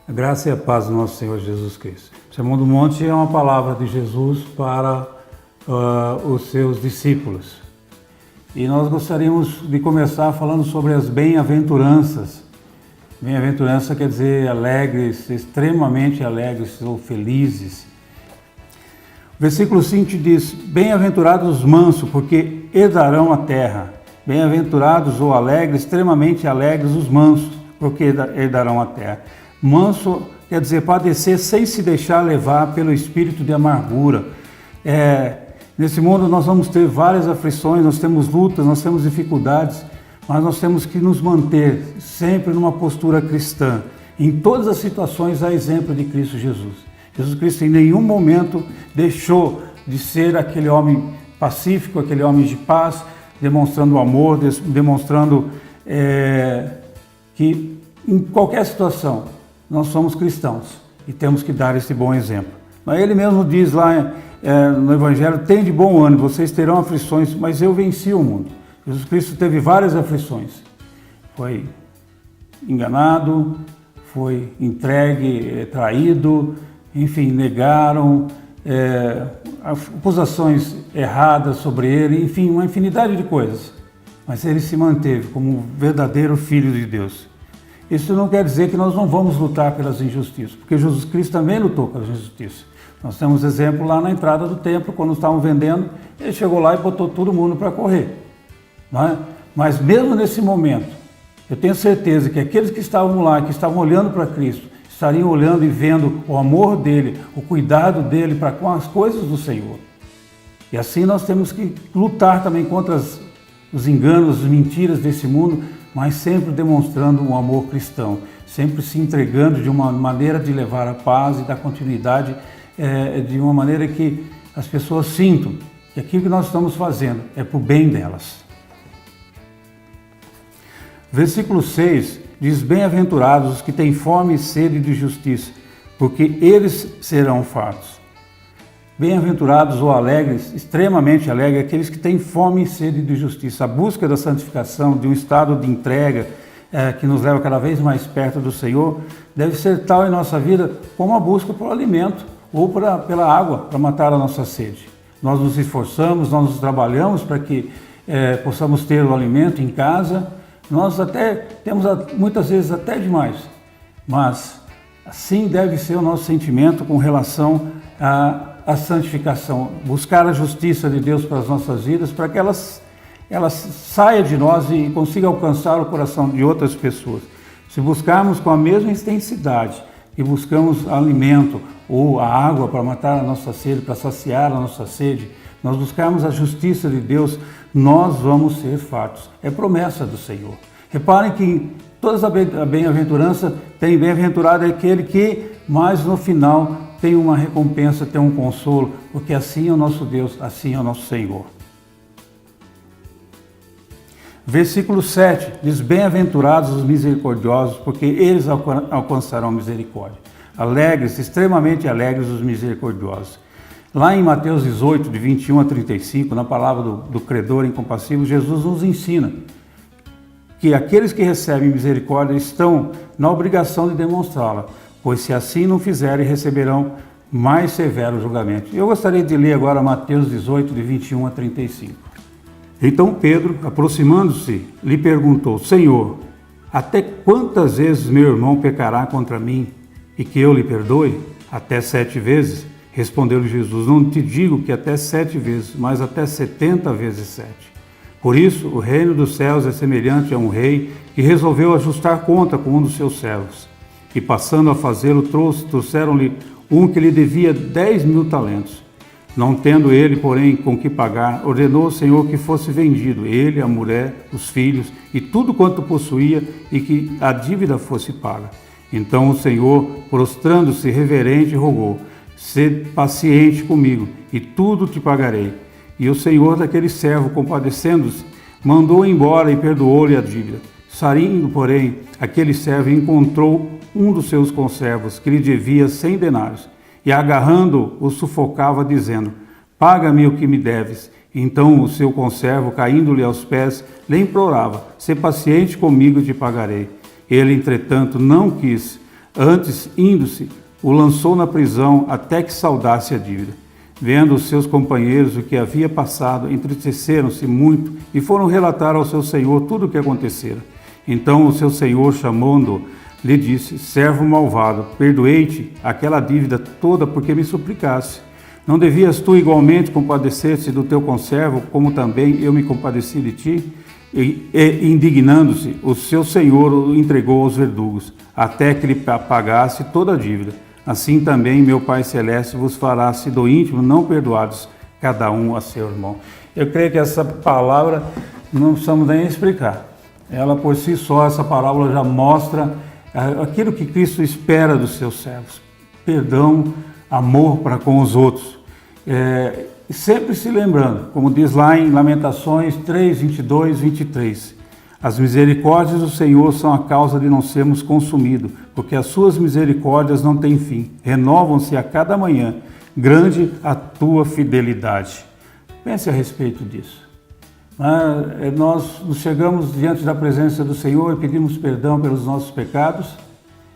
A graça e a paz do nosso Senhor Jesus Cristo. O Sermão do Monte é uma palavra de Jesus para os seus discípulos. E nós gostaríamos de começar falando sobre as bem-aventuranças. Bem-aventurança quer dizer alegres, extremamente alegres ou felizes. O versículo 5 diz: bem-aventurados os mansos, porque herdarão a terra. Bem-aventurados ou alegres, extremamente alegres os mansos, porque herdarão a terra. Manso quer dizer padecer sem se deixar levar pelo espírito de amargura. Nesse mundo nós vamos ter várias aflições, nós temos lutas, nós temos dificuldades, mas nós temos que nos manter sempre numa postura cristã. Em todas as situações há exemplo de Cristo Jesus. Jesus Cristo em nenhum momento deixou de ser aquele homem pacífico, aquele homem de paz, demonstrando amor, demonstrando que em qualquer situação nós somos cristãos e temos que dar esse bom exemplo. Mas ele mesmo diz lá no Evangelho: tem de bom ânimo, vocês terão aflições, mas eu venci o mundo. Jesus Cristo teve várias aflições. Foi enganado, foi entregue, traído, enfim, negaram, acusações erradas sobre ele, enfim, uma infinidade de coisas. Mas ele se manteve como um verdadeiro Filho de Deus. Isso não quer dizer que nós não vamos lutar pelas injustiças, porque Jesus Cristo também lutou pelas injustiças. Nós temos exemplo lá na entrada do templo, quando estavam vendendo, ele chegou lá e botou todo mundo para correr. Não é? Mas mesmo nesse momento, eu tenho certeza que aqueles que estavam lá, que estavam olhando para Cristo, estariam olhando e vendo o amor dele, o cuidado dele para com as coisas do Senhor. E assim nós temos que lutar também contra os enganos, as mentiras desse mundo, mas sempre demonstrando um amor cristão, sempre se entregando de uma maneira de levar a paz e dar continuidade, de uma maneira que as pessoas sintam que aquilo que nós estamos fazendo é para o bem delas. Versículo 6 diz: bem-aventurados os que têm fome e sede de justiça, porque eles serão fartos. Bem-aventurados ou alegres, extremamente alegres, aqueles que têm fome e sede de justiça. A busca da santificação, de um estado de entrega que nos leva cada vez mais perto do Senhor, deve ser tal em nossa vida como a busca por alimento ou pela água para matar a nossa sede. Nós nos esforçamos, nós nos trabalhamos para que possamos ter o alimento em casa. Nós até temos muitas vezes até demais, mas assim deve ser o nosso sentimento com relação à santificação, buscar a justiça de Deus para as nossas vidas, para que elas saia de nós e consiga alcançar o coração de outras pessoas. Se buscarmos com a mesma intensidade e buscamos alimento ou a água para matar a nossa sede, para saciar a nossa sede, nós buscarmos a justiça de Deus, nós vamos ser fartos. É promessa do Senhor. Reparem que em toda a bem-aventurança tem bem-aventurado aquele que, mais no final, tem uma recompensa, tem um consolo, porque assim é o nosso Deus, assim é o nosso Senhor. Versículo 7 diz: bem-aventurados os misericordiosos, porque eles alcançarão misericórdia. Alegres, extremamente alegres os misericordiosos. Lá em Mateus 18, de 21 a 35, na palavra do credor incompassível, Jesus nos ensina que aqueles que recebem misericórdia estão na obrigação de demonstrá-la, pois se assim não fizerem, receberão mais severo julgamento. Eu gostaria de ler agora Mateus 18, de 21 a 35. Então Pedro, aproximando-se, lhe perguntou: Senhor, até quantas vezes meu irmão pecará contra mim e que eu lhe perdoe? Até 7 vezes? Respondeu-lhe Jesus: não te digo que até 7 vezes, mas até 70 vezes 7. Por isso, o reino dos céus é semelhante a um rei que resolveu ajustar conta com um dos seus servos. E passando a fazê-lo, trouxeram-lhe um que lhe devia 10.000 talentos. Não tendo ele, porém, com que pagar, ordenou ao Senhor que fosse vendido, ele, a mulher, os filhos e tudo quanto possuía, e que a dívida fosse paga. Então o Senhor, prostrando-se reverente, rogou: sê paciente comigo, e tudo te pagarei. E o Senhor daquele servo, compadecendo-se, mandou embora e perdoou-lhe a dívida. Saindo, porém, aquele servo encontrou um dos seus conservos, que lhe devia 100 denários, e agarrando-o, o sufocava, dizendo: paga-me o que me deves. Então o seu conservo, caindo-lhe aos pés, lhe implorava: sê paciente comigo e te pagarei. Ele, entretanto, não quis, Antes, indo-se, o lançou na prisão até que saudasse a dívida. Vendo os seus companheiros o que havia passado, entristeceram-se muito e foram relatar ao seu senhor tudo o que acontecera. Então o seu senhor, chamando-o, lhe disse: servo malvado, perdoei-te aquela dívida toda porque me suplicaste. Não devias tu igualmente compadecer-te do teu conservo, como também eu me compadeci de ti? E indignando-se, o seu senhor o entregou aos verdugos, até que lhe pagasse toda a dívida. Assim também meu Pai Celeste vos fará, se do íntimo não perdoados, cada um a seu irmão. Eu creio que essa palavra não precisamos nem explicar. Ela por si só, essa parábola já mostra aquilo que Cristo espera dos seus servos. Perdão, amor para com os outros. Sempre se lembrando, como diz lá em Lamentações 3, 22, 23. As misericórdias do Senhor são a causa de não sermos consumidos, porque as suas misericórdias não têm fim, renovam-se a cada manhã, grande a tua fidelidade. Pense a respeito disso. Nós nos chegamos diante da presença do Senhor e pedimos perdão pelos nossos pecados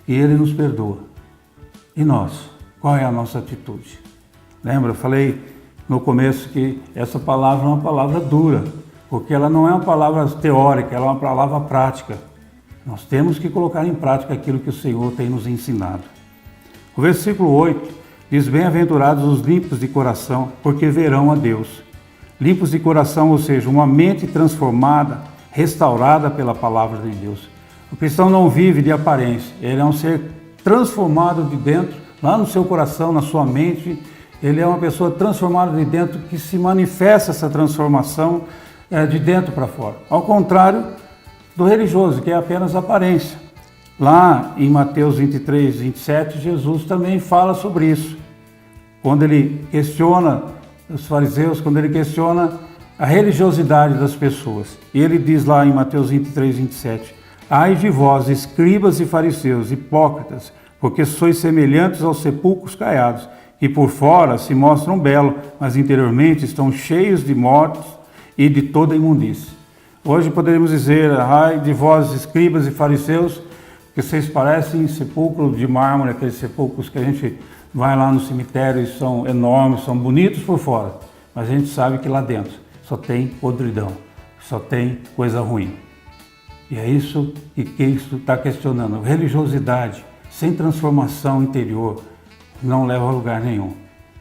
e Ele nos perdoa. E nós? Qual é a nossa atitude? Lembra, eu falei no começo que essa palavra é uma palavra dura, porque ela não é uma palavra teórica, ela é uma palavra prática. Nós temos que colocar em prática aquilo que o Senhor tem nos ensinado. O versículo 8 diz: bem-aventurados os limpos de coração, porque verão a Deus. Limpos de coração, ou seja, uma mente transformada, restaurada pela palavra de Deus. O cristão não vive de aparência, ele é um ser transformado de dentro, lá no seu coração, na sua mente. Ele é uma pessoa transformada de dentro, que se manifesta essa transformação de dentro para fora. Ao contrário do religioso, que é apenas aparência. Lá em Mateus 23, 27, Jesus também fala sobre isso. Quando ele questiona os fariseus, quando ele questiona a religiosidade das pessoas. E ele diz lá em Mateus 23, 27, ai de vós, escribas e fariseus, hipócritas, porque sois semelhantes aos sepulcros caiados, que por fora se mostram belos, mas interiormente estão cheios de mortos e de toda imundície. Hoje poderíamos dizer: ai de vós, escribas e fariseus, que vocês parecem sepulcro de mármore, aqueles sepulcros que a gente vai lá no cemitério e são enormes, são bonitos por fora, mas a gente sabe que lá dentro só tem podridão, só tem coisa ruim. E é isso que Cristo está questionando. Religiosidade sem transformação interior não leva a lugar nenhum.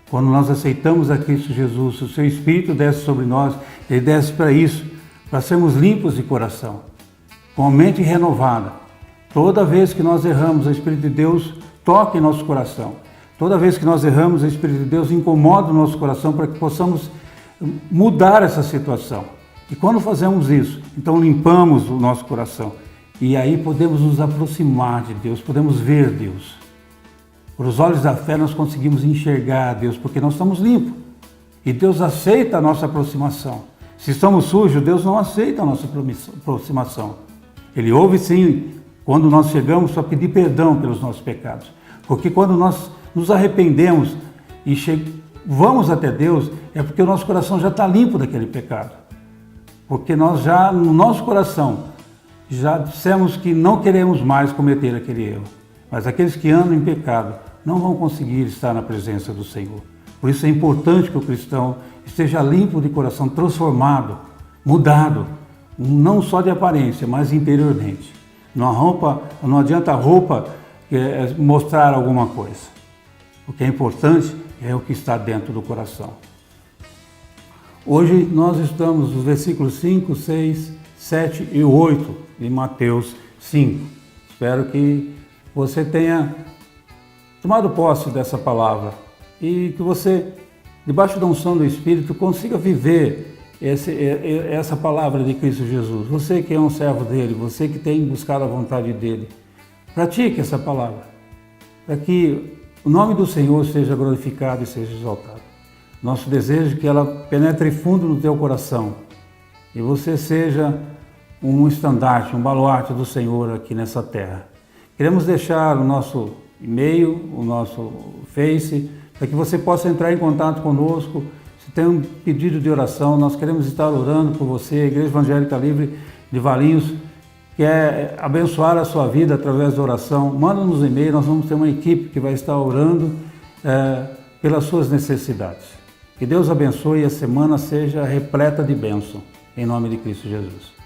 Quando nós aceitamos a Cristo Jesus, o seu Espírito desce sobre nós, ele desce para isso, para sermos limpos de coração, com a mente renovada. Toda vez que nós erramos, o Espírito de Deus toca em nosso coração. Toda vez que nós erramos, o Espírito de Deus incomoda o nosso coração para que possamos mudar essa situação. E quando fazemos isso, então limpamos o nosso coração. E aí podemos nos aproximar de Deus, podemos ver Deus. Por os olhos da fé nós conseguimos enxergar a Deus, porque nós estamos limpos. E Deus aceita a nossa aproximação. Se estamos sujos, Deus não aceita a nossa aproximação. Ele ouve sim quando nós chegamos para pedir perdão pelos nossos pecados. Porque quando nós nos arrependemos e vamos até Deus, é porque o nosso coração já está limpo daquele pecado. Porque nós já, no nosso coração, já dissemos que não queremos mais cometer aquele erro. Mas aqueles que andam em pecado não vão conseguir estar na presença do Senhor. Por isso é importante que o cristão esteja limpo de coração, transformado, mudado, não só de aparência, mas interiormente. Não adianta a roupa mostrar alguma coisa. O que é importante é o que está dentro do coração. Hoje nós estamos nos versículos 5, 6, 7 e 8 de Mateus 5. Espero que você tenha tomado posse dessa palavra e que você, debaixo da unção do Espírito, consiga viver essa palavra de Cristo Jesus. Você que é um servo dele, você que tem buscado a vontade dele, pratique essa palavra, para que o nome do Senhor seja glorificado e seja exaltado. Nosso desejo é que ela penetre fundo no teu coração e você seja um estandarte, um baluarte do Senhor aqui nessa terra. Queremos deixar o nosso e-mail, o nosso Face, para que você possa entrar em contato conosco. Se tem um pedido de oração, nós queremos estar orando por você. A Igreja Evangélica Livre de Valinhos quer abençoar a sua vida através da oração, manda-nos um e-mail, nós vamos ter uma equipe que vai estar orando pelas suas necessidades. Que Deus abençoe e a semana seja repleta de bênção, em nome de Cristo Jesus.